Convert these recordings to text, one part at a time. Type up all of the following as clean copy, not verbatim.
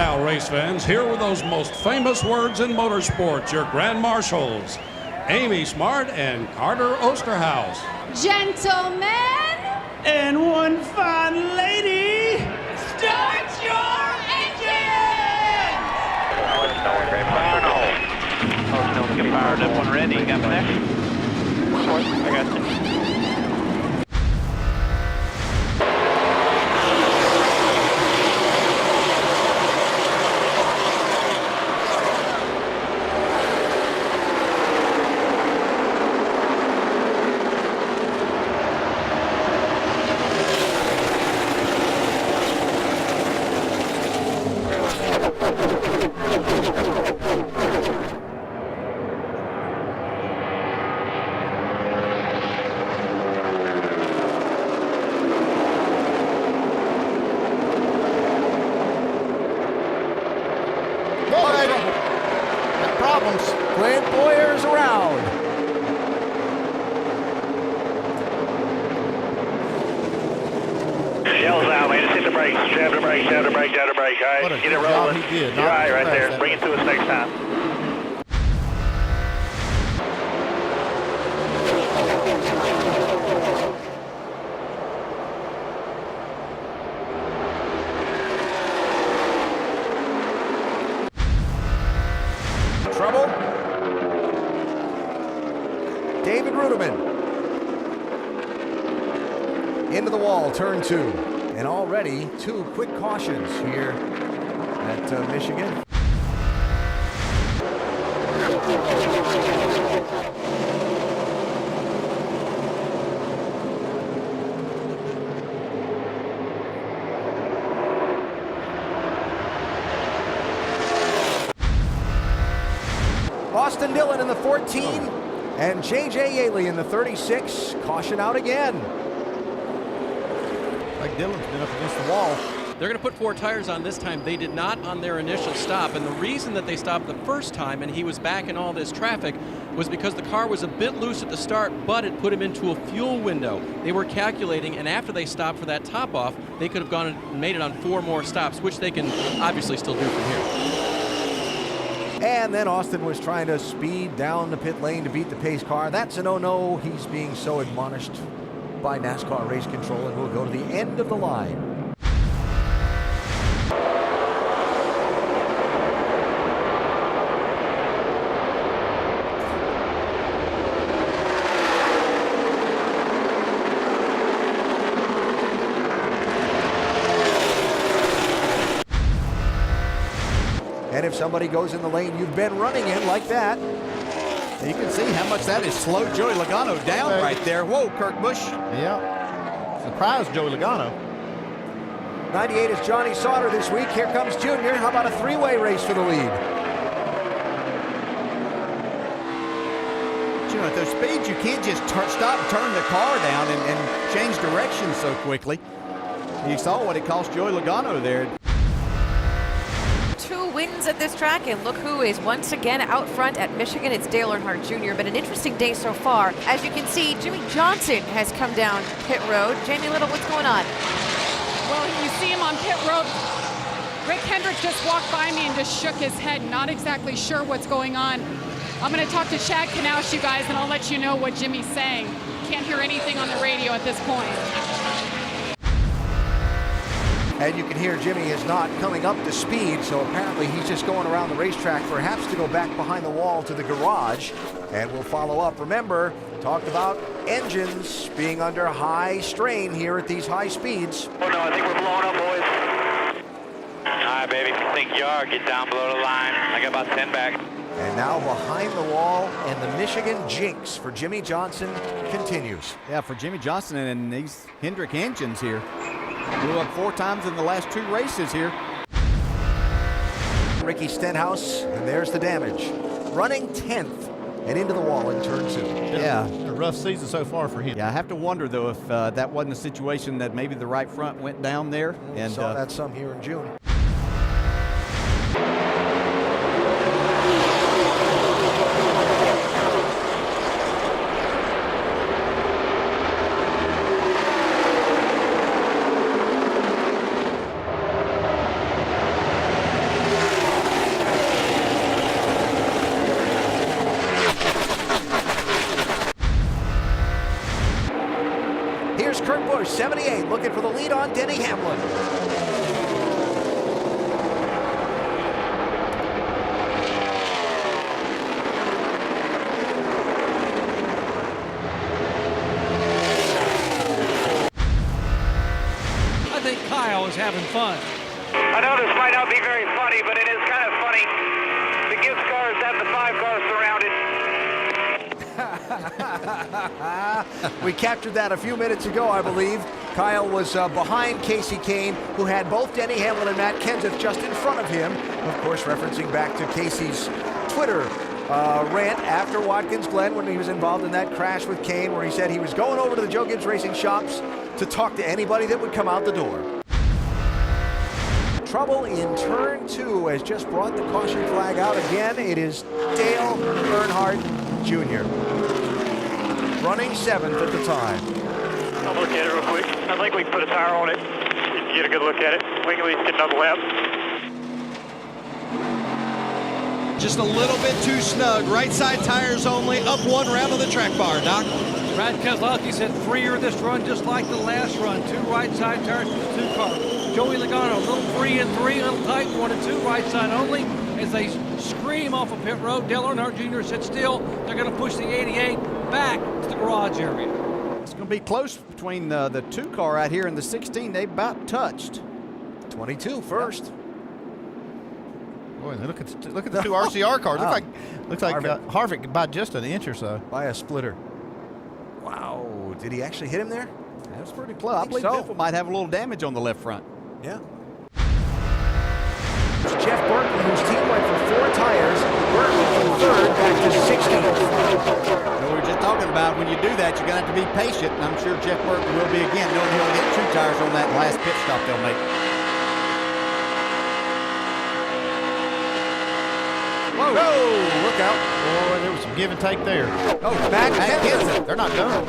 now, race fans, here were those most famous words in motorsports, your grand marshals, Amy Smart and Carter Osterhaus. Gentlemen, and one fine lady, start your engine! No, get fired up when ready. You got me there? I got you. Problems. Clint Boyer's around. Yells out, man. Just hit the brakes. Jab the brakes, jab the brakes, jab the brakes. All right, get it rolling. He did. You're right there. Bring it to us next time. Trouble. David Ruderman. Into the wall, turn 2. And already 2 quick cautions here at Michigan. Austin Dillon in the 14, and J.J. Yaley in the 36. Caution out again. Like Dillon's been up against the wall. They're going to put 4 tires on this time. They did not on their initial stop, and the reason that they stopped the first time and he was back in all this traffic was because the car was a bit loose at the start, but it put him into a fuel window. They were calculating, and after they stopped for that top off, they could have gone and made it on 4 more stops, which they can obviously still do from here. And then Austin was trying to speed down the pit lane to beat the pace car. That's a no-no. He's being so admonished by NASCAR race control, and we'll go to the end of the line. And if somebody goes in the lane you've been running in like that, you can see how much that has slowed Joey Logano down right there. Whoa, Kurt Busch. Yeah. Surprise, Joey Logano. 98 is Johnny Sauter this week. Here comes Junior. How about a 3-way race for the lead? You know, at those speeds, you can't just stop and turn the car down and change direction so quickly. You saw what it cost Joey Logano there. 2 wins at this track, and look who is once again out front at Michigan. It's Dale Earnhardt Jr., but an interesting day so far. As you can see, Jimmy Johnson has come down pit road. Jamie Little, what's going on? Well, you see him on pit road. Rick Hendrick just walked by me and just shook his head, not exactly sure what's going on. I'm going to talk to Chad Knaus, you guys, and I'll let you know what Jimmy's saying. Can't hear anything on the radio at this point. And you can hear Jimmy is not coming up to speed, so apparently he's just going around the racetrack, perhaps to go back behind the wall to the garage, and we'll follow up. Remember, talked about engines being under high strain here at these high speeds. Oh no, I think we're blowing up, boys. All right, baby, if you think you are, get down below the line. I got about 10 back. And now behind the wall, and the Michigan jinx for Jimmy Johnson continues. Yeah, for Jimmy Johnson and these Hendrick engines here. Blew up 4 times in the last 2 races here. Ricky Stenhouse, and there's the damage. Running 10th and into the wall in turn 2. Yeah. A rough season so far for him. Yeah, I have to wonder, though, if that wasn't a situation that maybe the right front went down there. And saw that some here in June. Here's Kurt Busch, 78, looking for the lead on Denny Hamlin. I think Kyle is having fun. I know this might not be very funny, but it is kind of funny. The gift cars have the 5 cars surrounded. We captured that a few minutes ago, I believe. Kyle was behind Casey Kane, who had both Denny Hamlin and Matt Kenseth just in front of him. Of course, referencing back to Casey's Twitter rant after Watkins Glen when he was involved in that crash with Kane, where he said he was going over to the Joe Gibbs Racing shops to talk to anybody that would come out the door. Trouble in turn 2 has just brought the caution flag out again. It is Dale Earnhardt Jr. running 7th at the time. I'll look at it real quick. I think we can put a tire on it. You can get a good look at it. We can at least get another lap. Just a little bit too snug. Right side tires only. Up 1 round of the track bar, Doc. Brad Keselowski said freer this run, just like the last run. 2 right side tires, 2 cars. Joey Logano, a little 3 and 3, a little tight, 1 and 2 right side only. As they scream off of pit road, Dale Earnhardt Jr. said still they're going to push the 88 back to the garage area. It's going to be close between the 2 car out here and the 16. They about touched. 22 first. Boy, look at the 2 RCR cars. Looks like Harvick by just an inch or so. By a splitter. Wow, did he actually hit him there? That was pretty close. I believe Biffle might have a little damage on the left front. Yeah. It's Jeff Burton, whose team went for 4 tires. Burton from 3rd back to 16th. So we were just talking about when you do that, you're going to have to be patient, and I'm sure Jeff Burton will be again, knowing he'll get 2 tires on that last pit stop they'll make. Whoa, look out. Boy, there was some give and take there. Oh, back Kenseth. They're not done.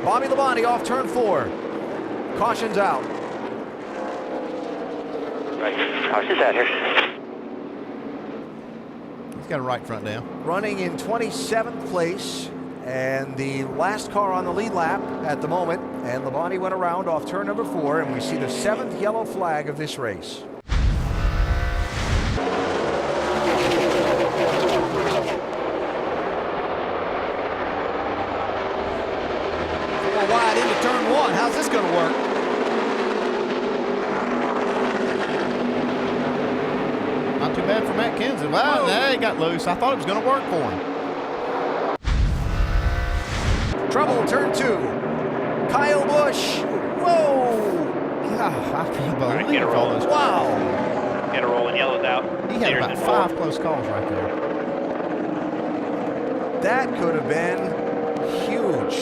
Bobby Labonte off turn 4. Caution's out. Right, caution's out here. He's got a right front down. Running in 27th place, and the last car on the lead lap at the moment. And Labonte went around off turn number 4, and we see the 7th yellow flag of this race. Wide into turn 1. How's this going to work? Not too bad for Matt Kenseth. Wow, he got loose. I thought it was going to work for him. Trouble, turn 2. Kyle Busch. Whoa! God, I can't believe Get a roll. all those. Wow! Get a roll and yellow's out. He had about 5 close calls right there. That could have been huge.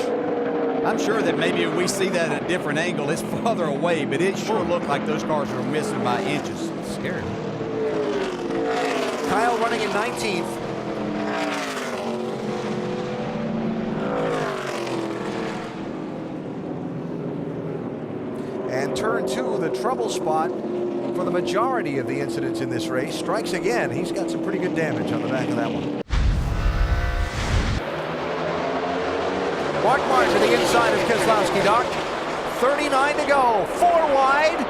I'm sure that maybe if we see that at a different angle, it's farther away, but it sure looked like those cars were missing by inches. It's scary. Kyle running in 19th. And turn 2, the trouble spot for the majority of the incidents in this race. Strikes again. He's got some pretty good damage on the back of that one. Mark Martin to the inside of Keselowski, Doc. 39 to go. 4 wide.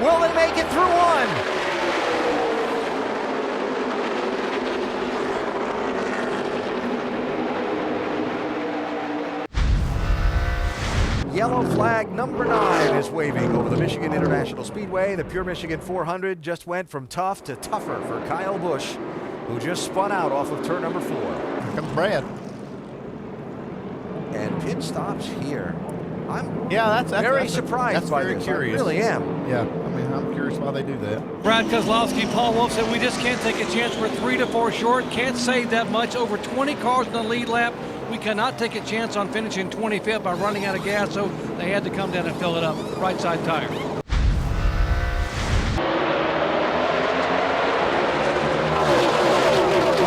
Will they make it through 1? Yellow flag number 9 is waving over the Michigan International Speedway. The Pure Michigan 400 just went from tough to tougher for Kyle Busch, who just spun out off of turn number 4. Here comes Brad. And pit stops here. I'm that's very surprised by very this. Curious. I really am. Yeah, I mean, I'm curious why they do that. Brad Keselowski, Paul Wolf said we just can't take a chance. We're 3 to 4 short. Can't save that much. Over 20 cars in the lead lap. We cannot take a chance on finishing 25th by running out of gas, so they had to come down and fill it up. Right side tire.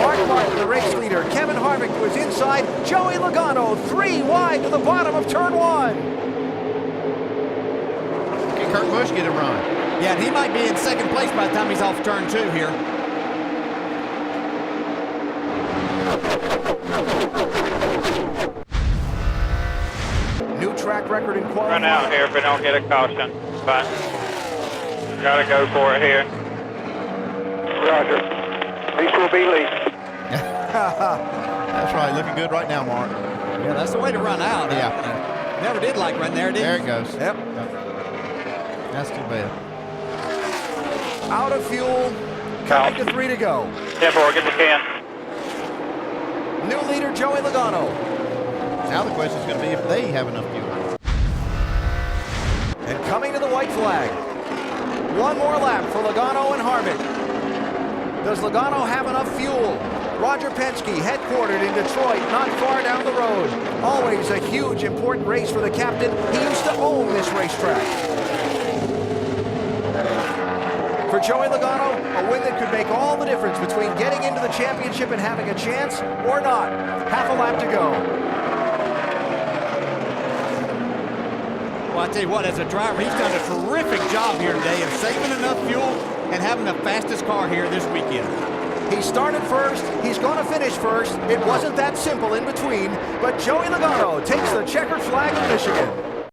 Mark Martin, the race leader. Kevin Harvick to his inside. Joey Logano, 3 wide to the bottom of turn 1. Can Kurt Busch get a run? Yeah, and he might be in 2nd place by the time he's off turn 2 here. New track record in qualifying. Run out here if we don't get a caution, but gotta go for it here. Roger. These will be least. That's right. Looking good right now, Mark. Yeah, that's the way to run out. Yeah. Never did like running there, did There you? it goes. Yep. That's too bad. Out of fuel. Coming to 3 to go. 10-4, get the can. New leader, Joey Logano. Now the question is going to be if they have enough fuel. And coming to the white flag. One more lap for Logano and Harvick. Does Logano have enough fuel? Roger Penske, headquartered in Detroit, not far down the road. Always a huge, important race for the captain. He used to own this racetrack. For Joey Logano, a win that could make all the difference between getting into the championship and having a chance or not. Half a lap to go. Well, I tell you what, as a driver, he's done a terrific job here today of saving enough fuel and having the fastest car here this weekend. He started first. He's going to finish first. It wasn't that simple in between, but Joey Logano takes the checkered flag of Michigan.